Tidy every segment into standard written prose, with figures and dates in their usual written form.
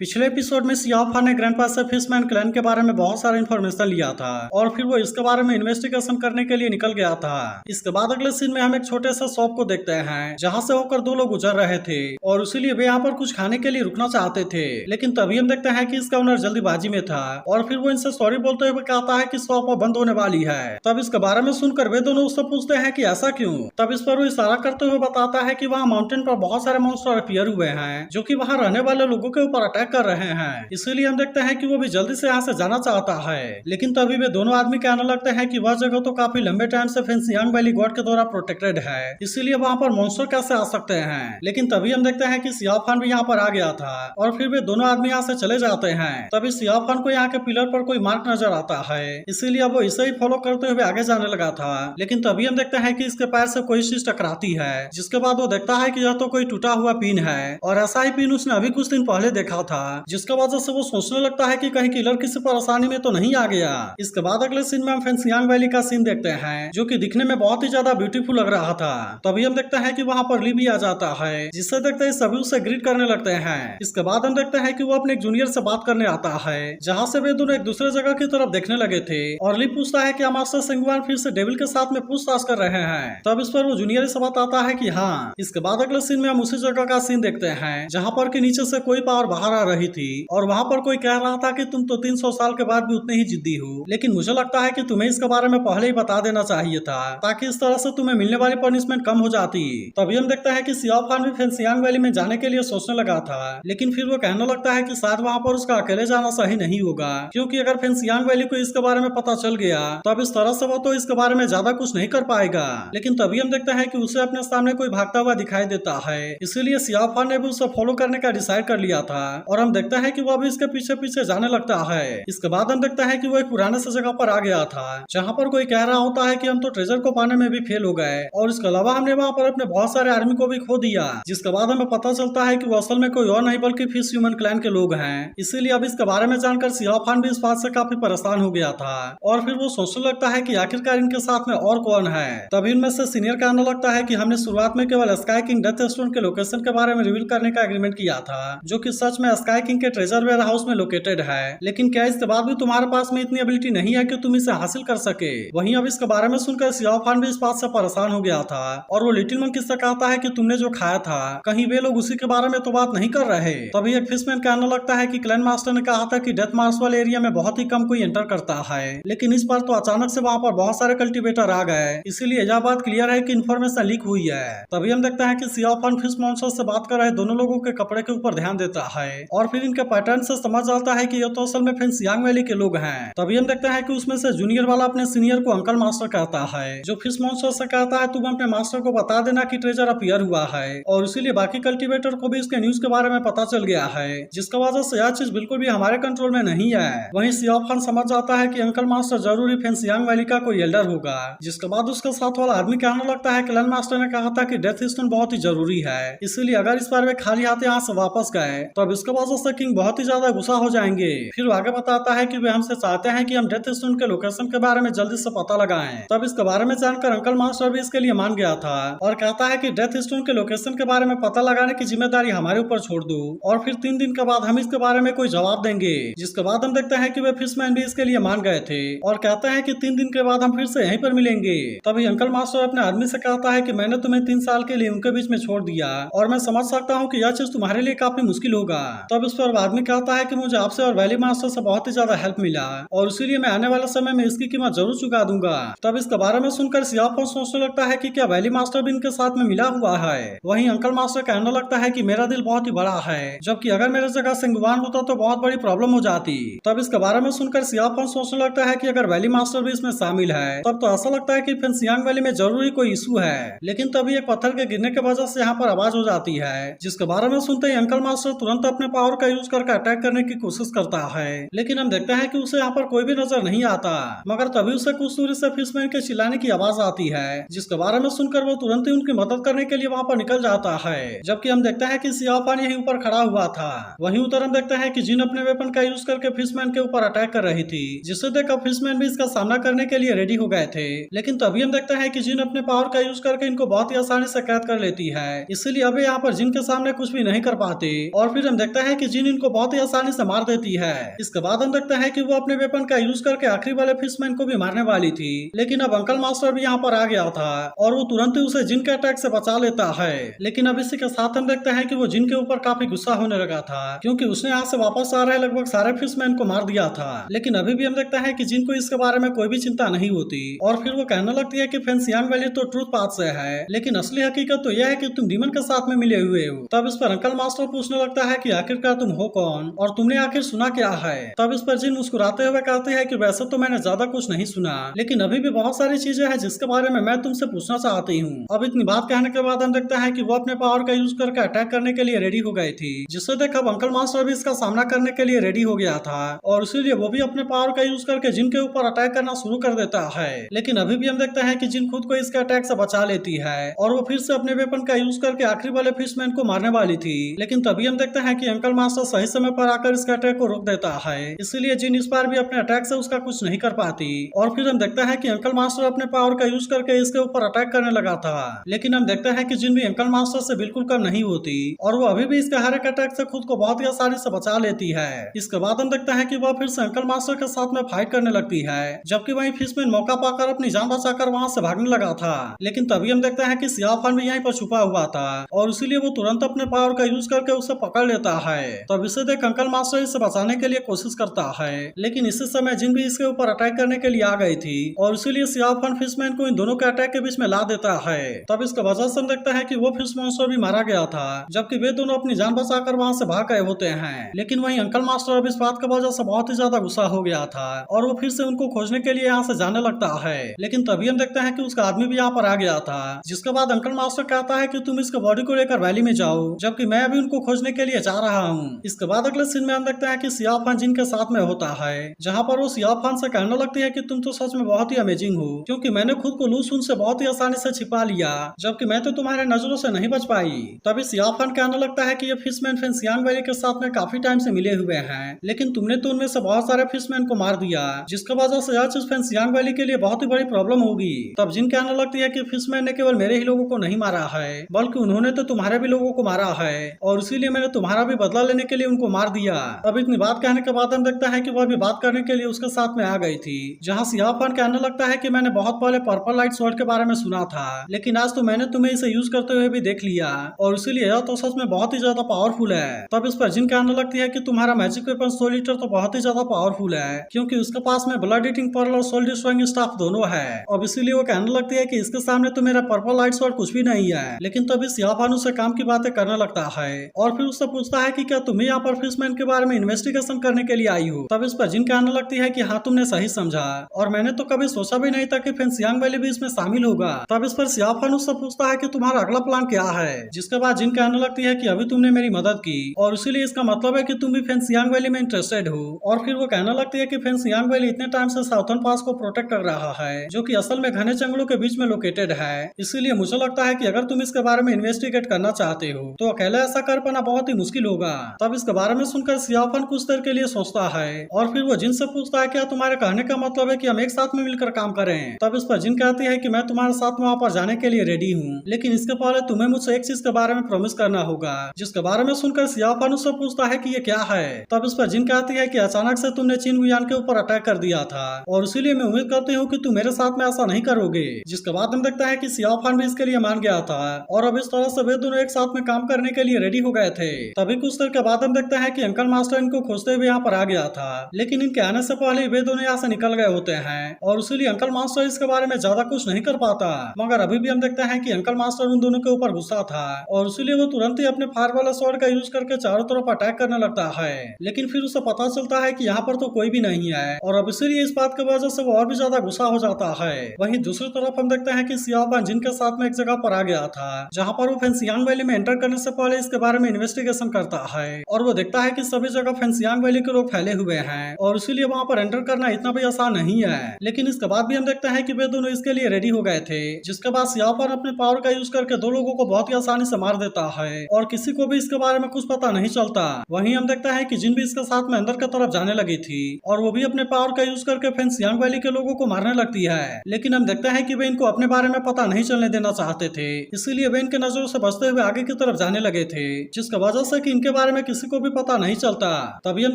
पिछले एपिसोड में सियाफा ने ग्रैंडपा से फिशमैन क्लैन के बारे में बहुत सारा इन्फॉर्मेशन लिया था और फिर वो इसके बारे में इन्वेस्टिगेशन करने के लिए निकल गया था। इसके बाद अगले सीन में हम एक छोटे से शॉप को देखते हैं जहाँ से होकर दो लोग गुजर रहे थे और इसीलिए वे यहाँ पर कुछ खाने के लिए रुकना चाहते थे, लेकिन तभी हम देखते हैं कि इसका ओनर जल्दीबाजी में था और फिर वो इनसे सॉरी बोलते हुए कहता है कि शॉप अब बंद होने वाली है। तब इसके बारे में सुनकर वे दोनों उससे पूछते हैं कि ऐसा क्यों। तब इस पर वो इशारा करते हुए बताता है कि वहाँ माउंटेन पर बहुत सारे मॉन्स्टर अपीयर हुए हैं जो कि वहाँ रहने वाले लोगों के ऊपर अटैक कर रहे हैं। इसीलिए हम देखते हैं कि वो भी जल्दी से यहाँ से जाना चाहता है, लेकिन तभी वे दोनों आदमी कहने लगते हैं कि वह जगह तो काफी लंबे टाइम से फेंसियांग वैली गॉड के द्वारा प्रोटेक्टेड है, इसीलिए वहाँ पर मॉन्स्टर कैसे आ सकते हैं। लेकिन तभी हम देखते हैं कि सियाफान भी यहाँ पर आ गया था और फिर वे दोनों आदमी यहाँ से चले जाते हैं। तभी सियाफान को यहाँ के पिलर पर कोई मार्क नजर आता है, इसीलिए वो इसे ही फॉलो करते हुए आगे जाने लगा था। लेकिन तभी हम देखते हैं कि इसके पैर से कोई चीज टकराती है, जिसके बाद वो देखता है कि यह तो कोई टूटा हुआ पिन है और ऐसा ही पिन उसने अभी कुछ दिन पहले देखा था, जिसके वजह से वो सोचने लगता है कि कहीं किलर किसी परेशानी में तो नहीं आ गया। इसके बाद अगले सीन में हम फेंसियांग वैली का सीन देखते हैं जो कि दिखने में बहुत ही ज्यादा ब्यूटीफुल लग रहा था। तभी हम देखते हैं कि वहाँ पर ली भी आ जाता है, जिससे देखते हैं सभी उसे ग्रीट करने लगते हैं। इसके बाद हम देखते हैं कि वो अपने एक जूनियर से बात करने आता है, जहाँ से वे दोनों एक दूसरे जगह की तरफ देखने लगे थे और ली पूछता है कि मास्टर सेंगुआन फिर से डेविल के साथ में पूछताछ कर रहे हैं। तब इस पर वो जूनियर से बताता है कि हाँ। इसके बाद अगले सीन में हम उसी जगह का सीन देखते हैं जहाँ पर कि नीचे से कोई पावर बाहर आ रही थी और वहाँ पर कोई कह रहा था कि तुम तो 300 साल के बाद भी उतने ही जिद्दी हो, लेकिन मुझे लगता है कि तुम्हें इसके बारे में पहले ही बता देना चाहिए था ताकि इस तरह से तुम्हें मिलने वाली पनिशमेंट कम हो जाती। तभी हम देखते हैं कि सियाफान भी फेंसियांग वैली में जाने के लिए सोचने लगा था, लेकिन फिर वो कहने लगता है कि शायद वहाँ पर उसका अकेले जाना सही नहीं होगा, क्योंकि अगर फेंसियांग वैली को इसके बारे में पता चल गया तब इस तरह से वो तो इसके बारे में ज्यादा कुछ नहीं कर पाएगा। लेकिन तभी हम देखते हैं कि उसे अपने सामने कोई भागता हुआ दिखाई देता है, इसीलिए सियाफान ने भी उसे फॉलो करने का डिसाइड कर लिया था और हम देखते हैं कि वो भी इसके पीछे पीछे जाने लगता है। इसके बाद हम देखते हैं कि वो एक पुराने से जगह पर आ गया था जहाँ पर कोई कह रहा होता है कि हम तो ट्रेजर को पाने में भी फेल हो गए और इसके अलावा हमने वहाँ पर अपने बहुत सारे आर्मी को भी खो दिया, जिसके बाद हमें पता चलता है कि वो असल में कोई और नहीं बल्कि फिश ह्यूमन क्लैन के लोग हैं। इसीलिए अब इसके बारे में जानकर सियाफान भी इस बात से काफी परेशान हो गया था और फिर वो सोचने लगता है कि आखिरकार इनके साथ में और कौन है। तभी इनमें से सीनियर कहने लगता है कि हमने शुरुआत में केवल स्काई किंग डेथ स्टोन के लोकेशन के बारे में रिवील करने का एग्रीमेंट किया था, जो कि सच में स्काई किंग के ट्रेजर वेयर हाउस में लोकेटेड है, लेकिन क्या इसके बाद भी तुम्हारे पास में इतनी एबिलिटी नहीं है कि तुम इसे हासिल कर सके। वहीं अब इसके बारे में सुनकर सियाफान भी इस बात से परेशान हो गया था और वो लिटिल मंकी से कहता है कि तुमने जो खाया था कहीं वे लोग उसी के बारे में तो बात नहीं कर रहे। तभी एक फिशमैन कहने लगता है कि क्लैन मास्टर ने कहा था कि डेथ मार्स वाले एरिया में बहुत ही कम कोई एंटर करता है, लेकिन इस बार तो अचानक से वहाँ पर बहुत सारे कल्टीवेटर आ गए, इसीलिए यह बात क्लियर है कि इन्फॉर्मेशन लीक हुई है। तभी हम देखते हैं कि सियाफान फिश मॉन्स्टर से बात कर रहे दोनों लोगों के कपड़े के ऊपर ध्यान देता है और फिर इनके पैटर्न से समझ आता है कि ये तो असल में फेंसियांग वैली के लोग हैं। तभी हम देखते हैं कि उसमें से जूनियर वाला अपने सीनियर को अंकल मास्टर कहता है, जो फिश मॉन्स्टर से कहता है तुम अपने मास्टर को बता देना कि ट्रेजर अपीयर हुआ है और इसीलिए बाकी कल्टीवेटर को भी इसके न्यूज के बारे में पता चल गया है, जिसका वजह से यह चीज बिल्कुल भी हमारे कंट्रोल में नहीं है। वहीं सियाफान समझ जाता है कि अंकल मास्टर जरूर ही फेंसियांग वैली का कोई एल्डर होगा, जिसके बाद उसके साथ वाला आदमी कहने लगता है कि क्लैन मास्टर ने कहा था कि डेथ स्टोन बहुत ही जरूरी है, इसीलिए अगर इस बार वे खाली हाथ यहाँ से वापस गए तो अब इसके वजह से किंग बहुत ही ज्यादा गुस्सा हो जाएंगे। फिर आगे बताता है कि वे हमसे चाहते हैं कि हम डेथ स्टोन के लोकेशन के बारे में जल्दी से पता लगाएं। तब इसके बारे में जानकर अंकल मास्टर भी इसके लिए मान गया था और कहता है कि डेथ स्टोन के लोकेशन के बारे में पता लगाने की जिम्मेदारी हमारे ऊपर छोड़ दो और फिर 3 दिन के बाद हम इसके बारे में कोई जवाब देंगे। जिसके बाद हम देखते हैं कि वे फिशमैन भी इसके लिए मान गए थे और कहते हैं कि 3 दिन के बाद हम फिर से यहीं पर मिलेंगे। तभी अंकल मास्टर अपने आदमी से कहता है कि मैंने तुम्हें 3 साल के लिए उनके बीच में छोड़ दिया और मैं समझ सकता हूँ कि यह चीज तुम्हारे लिए काफी मुश्किल होगा। तब इस पर आदमी कहता है कि मुझे आपसे और वैली मास्टर से बहुत ही ज्यादा हेल्प मिला और इसीलिए मैं आने वाले समय में इसकी कीमत जरूर चुका दूंगा। तब इसके बारे में सुनकर सियाफान सोचने लगता है कि क्या वैली मास्टर भी इनके साथ में मिला हुआ है। वहीं अंकल मास्टर कहने लगता है कि मेरा दिल बहुत ही बड़ा है, जबकि अगर मेरे जगह सिंगवान होता तो बहुत बड़ी प्रॉब्लम हो जाती। तब इसके बारे में सुनकर सियाफान सोचने लगता है कि अगर वैली मास्टर भी इसमें शामिल है तब तो ऐसा लगता है कि फेंसियांग वैली में जरूर ही कोई इशू है। लेकिन तभी एक पत्थर के गिरने की वजह से यहाँ पर आवाज हो जाती है, जिसके बारे में सुनते ही अंकल मास्टर तुरंत अपने पावर का यूज करके अटैक करने की कोशिश करता है, लेकिन हम देखते हैं कि उसे यहाँ पर कोई भी नजर नहीं आता। मगर तभी उसे कुछ दूरी से फिशमैन के चिल्लाने की आवाज आती है, जिसके बारे में सुनकर वो तुरंत ही उनकी मदद करने के लिए वहाँ पर निकल जाता है। जबकि हम देखते हैं कि सियाफान यहीं ऊपर खड़ा हुआ था। वहीं उधर हम देखते हैं कि जिन अपने वेपन का यूज करके फिशमैन के ऊपर अटैक कर रही थी, जिससे देखकर फिशमैन भी इसका सामना करने के लिए रेडी हो गए थे। लेकिन तभी हम देखते हैं कि जिन अपने पावर का यूज करके इनको बहुत ही आसानी से कैद कर लेती है, इसीलिए अब यहाँ पर जिन के सामने कुछ भी नहीं कर पाते। और फिर हम देखते हैं कि जिन इनको बहुत ही आसानी से मार देती है। इसके बाद हम देखते हैं कि वो अपने वेपन का यूज करके आखिरी वाले फिशमैन को भी मारने वाली थी, लेकिन अब अंकल मास्टर भी यहाँ पर आ गया था और वो तुरंत ही उसे जिन के अटैक से बचा लेता है। लेकिन अब इसी के साथ हम देखते हैं कि वो जिन के ऊपर काफी गुस्सा होने लगा था, क्योंकि उसने यहाँ से वापस आ रहे लगभग सारे फिशमैन को मार दिया था। लेकिन अभी भी हम देखते हैं कि जिन को इसके बारे में कोई भी चिंता नहीं होती और फिर वो कहने लगती है कि फेंसियांग वैली तो ट्रूथ पाथ से है, लेकिन असली हकीकत तो यह है कि तुम डीमन के साथ में मिले हुए हो। तब इस पर अंकल मास्टर पूछने लगता है कि आखिरकार तुम हो कौन और तुमने आखिर सुना क्या है। तब इस पर जिन मुस्कुराते हुए कहते हैं कि वैसे तो मैंने ज्यादा कुछ नहीं सुना, लेकिन अभी भी बहुत सारी चीजें हैं जिसके बारे में मैं तुमसे पूछना चाहती हूँ। अब इतनी बात कहने के बाद हम देखते हैं कि वो अपने पावर का यूज करके अटैक करने के लिए रेडी हो गई थी, जिससे देख अब अंकल मास्टर भी इसका सामना करने के लिए रेडी हो गया था और इसीलिए वो भी अपने पावर का यूज करके जिन के ऊपर अटैक करना शुरू कर देता है। लेकिन अभी भी हम देखते हैं कि जिन खुद को इसके अटैक से बचा लेती है और वो फिर से अपने वेपन का यूज करके आखिरी वाले फिशमैन को मारने वाली थी, लेकिन तभी हम देखते हैं कि अंकल मास्टर सही समय पर आकर इसके अटैक को रोक देता है। इसलिए जिन इस बार भी अपने अटैक से उसका कुछ नहीं कर पाती और फिर हम देखते हैं कि अंकल मास्टर अपने पावर का यूज करके इसके ऊपर अटैक करने लगा था। लेकिन हम देखते हैं कि जिन भी अंकल मास्टर से बिल्कुल कम नहीं होती और वो अभी भी इसके हर एक अटैक से खुद को बहुत ही आसानी से बचा लेती है। इसके बाद हम देखते हैं कि वह फिर से अंकल मास्टर के साथ में फाइट करने लगती है, जबकि वहीं फिशमैन मौका पाकर अपनी जान बचाकर वहां से भागने लगा था। लेकिन तभी हम देखते हैं कि सियाफान भी यहीं पर छुपा हुआ था और इसीलिए वो तुरंत अपने पावर का यूज करके उसे पकड़ लेता है। तब इसे देख अंकल मास्टर इसे बचाने के लिए कोशिश करता है, लेकिन इसी समय जिन भी इसके ऊपर अटैक करने के लिए आ गई थी और इसीलिए सियाफान फिशमैन को इन दोनों के अटैक के बीच में ला देता है। तब इसका वजह से हम देखते हैं कि वो फिश मॉन्स्टर भी मारा गया था, जबकि वे दोनों अपनी जान बचाकर वहां से भाग गए होते हैं। लेकिन वहीं अंकल मास्टर अब इस बात की वजह से बहुत ही ज्यादा गुस्सा हो गया था और वो फिर से उनको खोजने के लिए यहाँ से जाने लगता है। लेकिन तभी हम देखते हैं कि उसका आदमी भी यहाँ पर आ गया था, जिसके बाद अंकल मास्टर कहता है कि तुम इसके बॉडी को लेकर वैली में जाओ, जबकि मैं अभी उनको खोजने के लिए जा रहा हूँ। इसके बाद अगले सीन में हम देखते हैं कि सियाफान जिन के साथ में होता है, जहाँ पर वो सियाफान से कहने लगती है कि तुम तो सच में बहुत ही अमेजिंग हो, क्योंकि मैंने खुद को लूसून से बहुत ही आसानी से छिपा लिया, जबकि मैं तो तुम्हारे नजरों से नहीं बच पाई। तभी सियाफान कहने लगता है कि ये फिशमैन फेंसियांग वैली के साथ में काफी टाइम से मिले हुए हैं, लेकिन तुमने तो उनमें से बहुत सारे फिशमैन को मार दिया, जिसकी वजह से यह चीज फेंसियांग वैली के लिए बहुत ही बड़ी प्रॉब्लम होगी। तब जिन कहने लगती है कि फिशमैन ने केवल मेरे ही लोगों को नहीं मारा है, बल्कि उन्होंने तो तुम्हारे भी लोगों को मारा है और इसीलिए मैंने तुम्हारा भी बदला लेने के लिए उनको मार दिया। अब इतनी बात कहने के बाद हम देखते हैं कि वह भी बात करने के लिए उसके साथ में आ गई थी, जहाँ सियाफान कहने लगता है कि मैंने बहुत पहले पर्पल लाइट स्वॉर्ड के बारे में सुना था, लेकिन आज तो मैंने तुम्हें इसे यूज करते हुए भी देख लिया और इसीलिए यह तो सच में बहुत ही ज्यादा पावरफुल है। तब इस पर जिन कहने लगती है कि तुम्हारा मैजिक वेपन सोल ईटर तो बहुत ही ज्यादा पावरफुल है, क्योंकि उसके पास में ब्लड ईटिंग पर्ल और सोल डिस्ट्रॉइंग स्टाफ दोनों है। अब इसीलिए वो कहने लगती है कि इसके सामने तो मेरा पर्पल लाइट स्वॉर्ड कुछ भी नहीं है। लेकिन तभी सियाफान उससे काम की बातें करने लगता है और फिर उससे पूछता है कि क्या तुम्हें यहाँ पर फिशमैन के बारे में इन्वेस्टिगेशन करने के लिए आई हो। तब इस पर जिन कहने लगती है कि हाँ तुमने सही समझा और मैंने तो कभी सोचा भी नहीं था कि फेंसियांग वैली भी इसमें शामिल होगा। तब इस पर सियाफान उससे पूछता है कि तुम्हारा अगला प्लान क्या है, जिसके बाद जिन कहने लगती है कि अभी तुमने मेरी मदद की और इसीलिए इसका मतलब है कि तुम भी फेंसियांग वैली में इंटरेस्टेड हो। और फिर वो कहने लगती है कि फेंसियांग वैली इतने टाइम से साउथर्न पास को प्रोटेक्ट कर रहा है, जो कि असल में घने जंगलों के बीच में लोकेटेड है। इसीलिए मुझे लगता है कि अगर तुम इसके बारे में इन्वेस्टिगेट करना चाहते हो तो अकेले ऐसा कर पाना बहुत ही मुश्किल होगा। तब इसके बारे में सुनकर सियाफान कुछ देर के लिए सोचता है और फिर वो जिन से पूछता है क्या तुम्हारे कहने का मतलब है कि हम एक साथ में मिलकर काम करें। तब इस पर जिन कहती है कि मैं तुम्हारे साथ वहाँ पर जाने के लिए रेडी हूँ, लेकिन इसके पहले तुम्हें मुझसे एक चीज के बारे में प्रॉमिस करना होगा, जिसके बारे में सुनकर सियाफान उससे पूछता है कि ये क्या है। तब इस पर जिन कहती है कि अचानक से तुमने चीन वुयान के ऊपर अटैक कर दिया था और इसीलिए मैं उम्मीद करती हूँ कि तुम मेरे साथ में ऐसा नहीं करोगे। जिसके बाद हम देखते हैं कि सियाफान भी इसके लिए मान गया था और अब इस तरह से वे दोनों एक साथ में काम करने के लिए रेडी हो गए थे। तभी कुछ देर के बाद हम देखते हैं कि अंकल मास्टर इनको खोजते हुए यहाँ पर आ गया था, लेकिन इनके आने से पहले वे दोनों यहाँ से निकल गए होते हैं और इसीलिए अंकल मास्टर इसके बारे में ज्यादा कुछ नहीं कर पाता। मगर अभी भी हम देखते हैं कि अंकल मास्टर उन दोनों के ऊपर गुस्सा था और इसीलिए वो तुरंत ही अपने फायर वाला स्वॉर्ड का यूज करके चारों तरफ अटैक करने लगता है। लेकिन फिर उसे पता चलता है कि यहाँ पर तो कोई भी नहीं है और अब इसीलिए इस बात की वजह से वो और भी ज्यादा गुस्सा हो जाता है। वहीं दूसरी तरफ हम देखते हैं कि सियाफान जिन के साथ में एक जगह पर आ गया था, जहाँ पर वो फेंसियांग वैली में एंटर करने से पहले इसके बारे में इन्वेस्टिगेशन करता है और वो देखता है कि सभी जगह फेंसियांग वैली के लोग फैले हुए हैं और इसीलिए वहाँ पर एंटर करना इतना भी आसान नहीं है। लेकिन इसके बाद भी हम देखते हैं कि वे दोनों इसके लिए रेडी हो गए थे, जिसके बाद सियाफान अपने पावर का यूज करके दो लोगों को बहुत ही आसानी से मार देता है और किसी को भी इसके बारे में कुछ पता नहीं चलता। वहीं हम देखते हैं कि जिन भी इसके साथ में अंदर की तरफ जाने लगी थी और वो भी अपने पावर का यूज करके फेंसियांग वैली के लोगों को मारने लगती है। लेकिन हम देखते हैं कि वे इनको अपने बारे में पता नहीं चलने देना चाहते थे, इसीलिए वे इनके नजरों से बचते हुए आगे की तरफ जाने लगे थे, जिसकी वजह से कि इनके बारे में किसी को भी पता नहीं चलता। तभी हम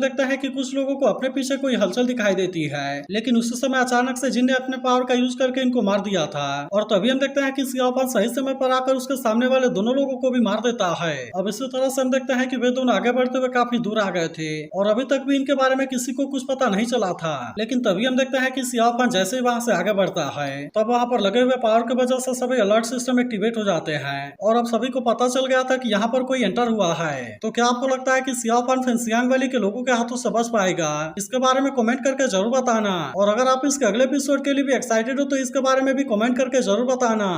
देखते हैं कि कुछ लोगों को अपने पीछे कोई हलचल दिखाई देती है, लेकिन उसी समय अचानक से जिन ने अपने पावर का यूज करके इनको मार दिया था। और तभी हम देखते हैं कि सियाओफान सही समय पर आकर उसके सामने वाले दोनों लोगों को भी मार देता है। अब इसी तरह से हम देखते हैं कि वे दोनों आगे बढ़ते हुए काफी दूर आ गए थे और अभी तक भी इनके बारे में किसी को कुछ पता नहीं चला था। लेकिन तभी हम देखते हैं कि सियाओफान जैसे ही वहां से आगे बढ़ता है, तब वहां पर लगे हुए पावर की वजह से सभी अलर्ट सिस्टम एक्टिवेट हो जाते हैं और अब सभी को पता चल गया था कि यहाँ पर कोई एंटर हुआ है। तो क्या आपको लगता है कि सियाओफान फेंगशियांग वैली के लोगों के हाथों से बच पाएगा? इसके बारे में कमेंट करके जरूर बताना। और अगर आप इसके अगले एपिसोड के लिए भी एक्साइटेड हो तो इसके बारे में भी कमेंट करके जरूर बताना।